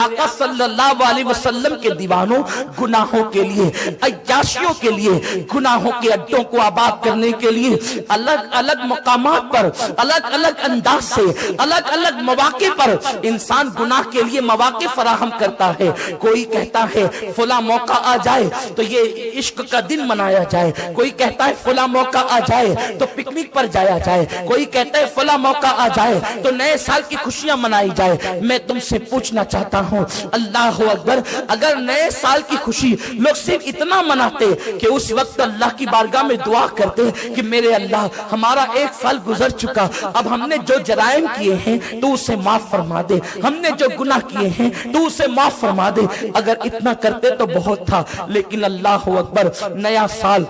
آقا صلی اللہ علیہ وسلم کے دیوانوں گناہوں کے لیے، عیاشیوں کے لیے، گناہوں کے اڈوں کو آباد کرنے کے لیے الگ الگ مقامات پر، الگ الگ انداز سے، الگ الگ مواقع پر انسان گناہ کے لیے مواقع فراہم کرتا ہے۔ کوئی کہتا ہے فلاں موقع آ جائے تو یہ عشق کا دن منایا جائے، کوئی کہتا ہے فلاں موقع آ جائے تو پکنک پر جایا جائے، کوئی کہتا ہے فلاں موقع آ جائے تو نئے سال کی خوشیاں منائی جائے۔ میں تم سے پوچھنا چاہتا ہوں، اللہ اکبر، اگر نئے سال کی خوشی لوگ صرف اتنا مناتے کہ اس وقت اللہ کی بارگاہ میں دعا کرتے کہ میرے اللہ ہمارا ایک سال گزر چکا، اب ہم نے جو جرائم کیے ہیں تو اسے معاف فرما دے، ہم نے جو گناہ کیے ہیں تو اسے معاف فرما دے، اگر اتنا کرتے تو بہت تھا۔ لیکن اللہ اکبر، نیا سال،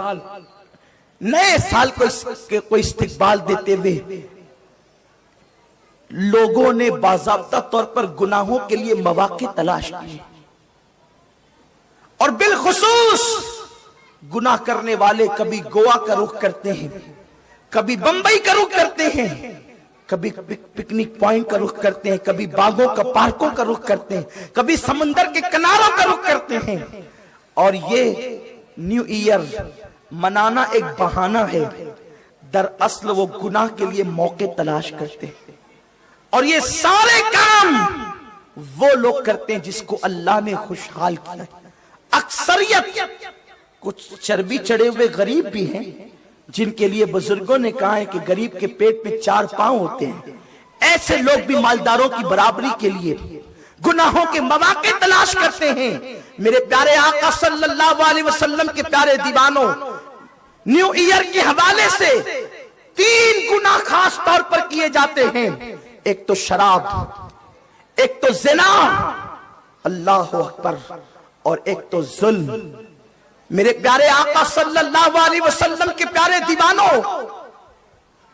نئے سال کو استقبال دیتے ہوئے لوگوں نے باضابطہ طور پر گناہوں کے لیے مواقع تلاش کیے، اور بالخصوص گناہ کرنے والے کبھی گوا کا رخ کرتے ہیں، کبھی بمبئی کا رخ کرتے ہیں، کبھی پکنک پوائنٹ کا رخ کرتے ہیں، کبھی باغوں کا پارکوں کا رخ کرتے ہیں، کبھی سمندر کے کناروں کا رخ کرتے ہیں، اور یہ نیو ایئر منانا ایک بہانہ ہے، دراصل وہ گناہ کے لیے موقع تلاش کرتے ہیں۔ اور یہ سارے کام وہ لوگ کرتے ہیں جس کو اللہ نے خوشحال کیا۔ اکثریت کچھ چربی چڑھے ہوئے غریب بھی ہیں جن کے لیے بزرگوں نے کہا ہے کہ غریب کے پیٹ میں 4 پاؤں ہوتے ہیں، ایسے لوگ بھی مالداروں کی برابری کے لیے گناہوں کے مواقع تلاش کرتے ہیں۔ میرے پیارے آقا صلی اللہ علیہ وسلم کے پیارے دیوانوں، نیو ایئر کے حوالے سے 3 گناہ خاص طور پر کیے جاتے ہیں، ایک تو شراب، ایک تو زنا، اللہ اکبر، اور ایک تو ظلم۔ میرے پیارے آقا صلی اللہ علیہ وسلم کے پیارے دیوانوں،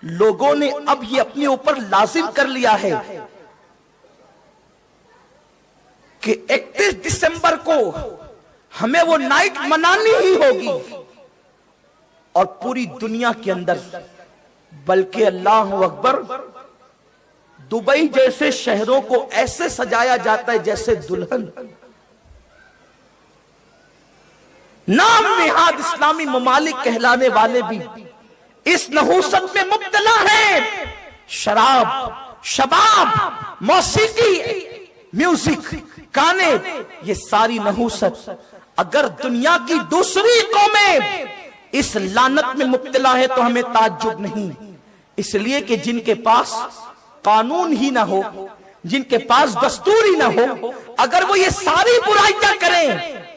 لوگوں نے اب یہ اپنے اوپر لازم کر لیا ہے کہ 31 دسمبر کو ہمیں وہ نائٹ منانی ہی ہوگی، اور پوری دنیا کے اندر، بلکہ اللہ اکبر، دبئی جیسے شہروں کو ایسے سجایا جاتا ہے جیسے دلہن۔ نام نہاد اسلامی ممالک کہلانے والے بھی اس نحوست میں مبتلا ہیں۔ شراب، شباب، موسیقی، میوزک، گانے، یہ ساری نحوست، اگر دنیا کی دوسری قومیں اس لعنت میں مبتلا ہے تو ہمیں تعجب نہیں، اس لیے کہ جن کے پاس قانون ہی نہ ہو، جن کے پاس دستور ہی نہ ہو، اگر وہ یہ ساری برائیاں کریں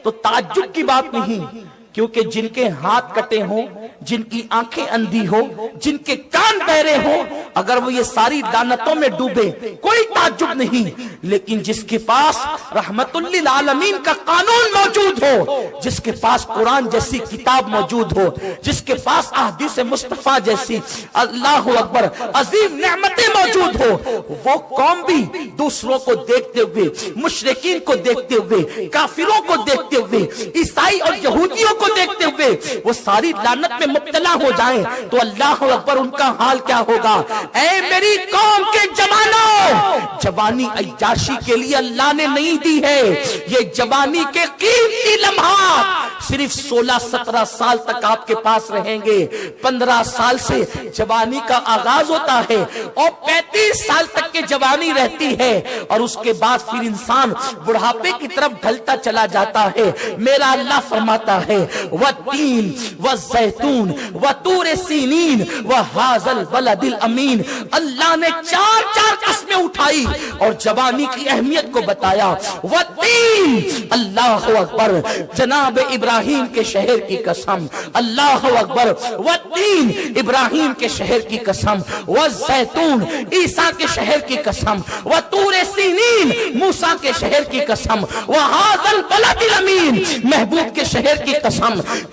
تو تعجب کی بات نہیں، کیونکہ جن کے ہاتھ کٹے ہوں، جن کی آنکھیں اندھی ہو، جن کے کان بہرے ہوں، اگر وہ یہ ساری لعنتوں میں ڈوبے کوئی تعجب نہیں۔ لیکن جس کے پاس رحمت للعالمین کا قانون موجود ہو، جس کے پاس قرآن جیسی کتاب موجود ہو، جس کے پاس احادیث مصطفیٰ جیسی اللہ اکبر عظیم نعمتیں موجود ہو، وہ قوم بھی دوسروں کو دیکھتے ہوئے، مشرکین کو دیکھتے ہوئے، کافروں کو دیکھتے ہوئے، عیسائی اور یہودیوں کو دیکھتے ہوئے وہ ساری لعنت میں مبتلا ہو جائیں تو اللہ اکبر ان کا حال کیا ہوگا۔ اے میری قوم کے جوانوں، جوانی عیاشی کے لیے اللہ نے نہیں دی ہے، یہ جوانی کے قیمتی لمحات صرف 16-17 سال تک آپ کے پاس رہیں گے۔ 15 سال سے جوانی کا آغاز ہوتا ہے اور 35 سال تک کے جوانی رہتی ہے، اور اس کے بعد پھر انسان بڑھاپے کی طرف ڈھلتا چلا جاتا ہے۔ میرا اللہ فرماتا ہے وَالتِّينِ وَالزَّيْتُونِ وَطُورِ سِينِينَ وَهَٰذَا الْبَلَدِ الْأَمِينَ۔ اللہ نے 4 قسمیں اٹھائی اور جوانی کی اہمیت کو بتایا۔ وَالتِّينِ، اللہ اکبر، جناب ابراہیم کے شہر کی قسم، اللہ اکبر، وَالتِّينِ، ابراہیم کے شہر کی قسم، وَالزَّيْتُونِ، عیسیٰ کے شہر کی قسم، وَطُورِ سِينِينَ، موسیٰ کے شہر کی قسم، وَهَٰذَا الْبَلَدِ الْأَمِينَ، محبوب کے شہر کی قسم۔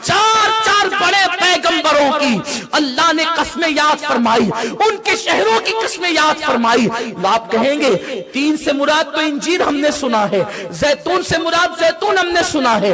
4 بڑے پیغمبروں کی اللہ نے قسمیں یاد فرمائی، ان کے شہروں کی قسمیں یاد فرمائی۔ آپ کہیں گے 3 سے مراد تو انجیل ہم نے سنا ہے، زیتون سے مراد زیتون ہم نے سنا ہے،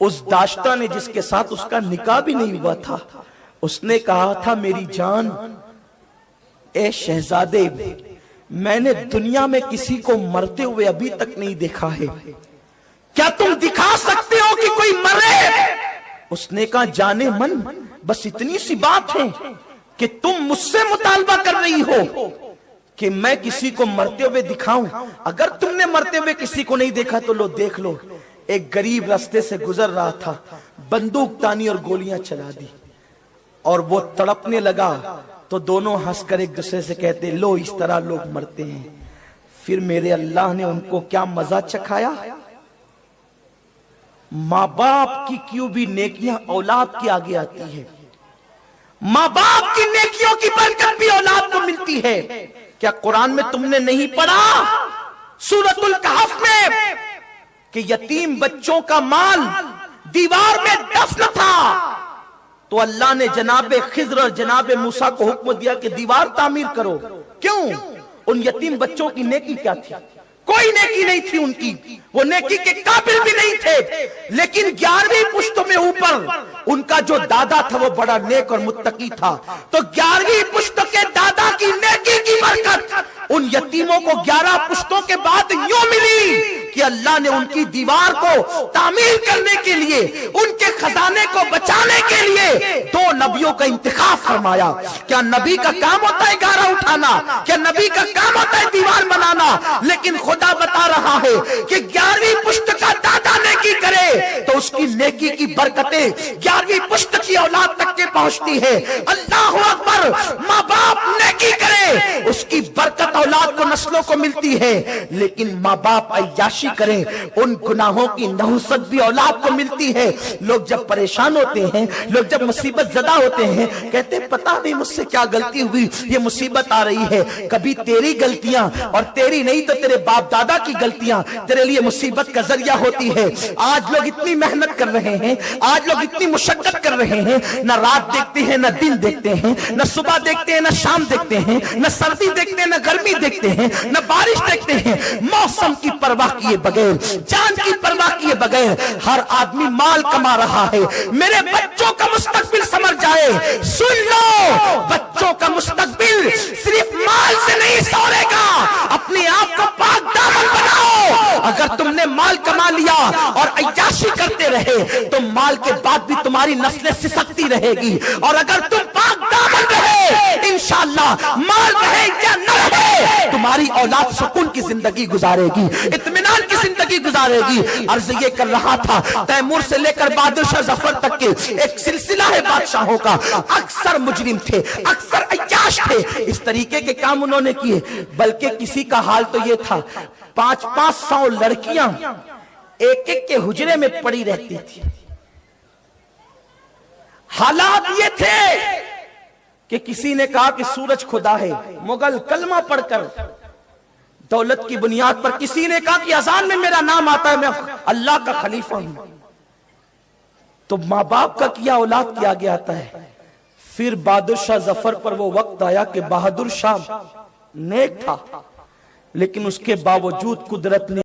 اس داشتہ نے جس کے ساتھ اس کا نکاح بھی نہیں ہوا تھا، اس نے کہا تھا میری جان اے شہزادے، میں نے دنیا میں کسی کو مرتے ہوئے ابھی تک نہیں دیکھا ہے، کیا تم دکھا سکتے ہو کہ کوئی مرے؟ اس نے کہا جانے من بس اتنی سی بات ہے کہ تم مجھ سے مطالبہ کر رہی ہو کہ میں کسی کو مرتے ہوئے دکھاؤں، اگر تم نے مرتے ہوئے کسی کو نہیں دیکھا تو لو دیکھ لو۔ ایک غریب راستے سے گزر رہا تھا، بندوق تانی اور گولیاں چلا دی، اور وہ تڑپنے لگا تو دونوں ہنس کر ایک دوسرے سے کہتے لو اس طرح لوگ مرتے ہیں۔ پھر میرے اللہ نے ان کو کیا مزہ چکھایا، ماں باپ کی کیوں بھی نیکیاں اولاد کے آگے آتی ہے، ماں باپ کی نیکیوں کی برکت بھی اولاد کو ملتی ہے۔ کیا قرآن میں تم نے نہیں پڑھا سورۃ الکہف میں کہ یتیم بچوں کا مال دیوار میں دفن تھا، تو اللہ نے جناب خضر اور جناب موسیٰ کو حکم دیا کہ دیوار تعمیر کرو۔ کیوں؟ ان یتیم بچوں کی نیکی کیا تھی؟ کوئی نیکی نہیں تھی ان کی، وہ نیکی کے قابل بھی نہیں تھے، لیکن 11ویں پشتوں میں اوپر ان کا جو دادا تھا وہ بڑا نیک اور متقی تھا، تو 11ویں پشت کے دادا کی نیکی کی برکت ان یتیموں کو 11 پشتوں کے بعد یوں ملی کہ اللہ نے ان کی دیوار کو تعمیر کرنے کے لیے، ان کے خزانے کو بچانے کے لیے 2 نبیوں کا انتخاب فرمایا۔ کیا نبی کا کام ہوتا ہے گارا اٹھانا؟ کیا نبی کا کام ہوتا ہے دیوار بنانا؟ لیکن خدا بتا رہا ہے کہ 11ویں پشت کا دادا نیکی کرے تو اس کی نیکی کی برکتیں 11ویں پشت کی اولاد تک کے پہنچتی ہے۔ اللہ اکبر! ماں باپ نیکی کرے اس کی برکت اولاد کو نسلوں کو ملتی ہے، لیکن ماں باپ عیاشی کریں ان گناہوں کی نحوست بھی اولاد کو ملتی ہے۔ لوگ جب پریشان ہوتے ہیں، لوگ جب مصیبت زدہ ہوتے ہیں، کہتے ہیں پتہ نہیں مجھ سے کیا غلطی ہوئی یہ مصیبت آ رہی ہے۔ کبھی تیری غلطیاں اور تیری نہیں تو تیرے باپ دادا کی غلطیاں تیرے لیے مصیبت کا ذریعہ ہوتی ہے۔ آج لوگ اتنی محنت کر رہے ہیں، آج لوگ اتنی مشقت کر رہے ہیں، نہ رات دیکھتے ہیں نہ دن دیکھتے ہیں، نہ صبح دیکھتے ہیں نہ شام دیکھتے ہیں، نہ سردی دیکھتے ہیں نہ گرمی دیکھتے ہیں، نہ بارش دیکھتے ہیں، موسم کی پرواہ کیے بغیر، جان کی پرواہ کیے بغیر ہر آدمی مال کما رہا ہے۔ میرے بچوں کا مستقبل سمر جائے، سن لو، بچوں کا مستقبل صرف مال سے نہیں سورے گا۔ اپنے آپ کو پاک دامن بناؤ۔ اگر تم نے مال کما لیا اور عیاشی کرتے رہے تو مال کے بعد بھی تمہاری نسلیں سسکتی رہے گی، اور اگر تم پاک دامن رہے انشاءاللہ مال رہے یا نہ رہے تمہاری اولاد سکون کی زندگی گزارے گی، اطمینان کی زندگی گزارے گی۔ عرض یہ کر رہا تھا تیمور سے لے کر بہادر شاہ ظفر تک کے ایک سلسلہ ہے بادشاہوں کا، اکثر مجرم تھے، اکثر عیاش تھے، اس طریقے کے کام انہوں نے کیے۔ بلکہ کسی کا حال تو یہ تھا 500 لڑکیاں ایک ایک کے حجرے میں پڑی رہتی تھی۔ حالات یہ تھے کہ کسی نے کہا کہ سورج خدا ہے، مغل کلمہ پڑھ کر دولت کی بنیاد پر کسی نے کہا کہ اذان میں میرا نام آتا ہے میں اللہ کا خلیفہ ہوں، تو ماں باپ کا کیا اولاد کے آگے آتا ہے۔ پھر بہادر شاہ ظفر پر وہ وقت آیا کہ بہادر شاہ نیک تھا، لیکن اس کے باوجود قدرت نے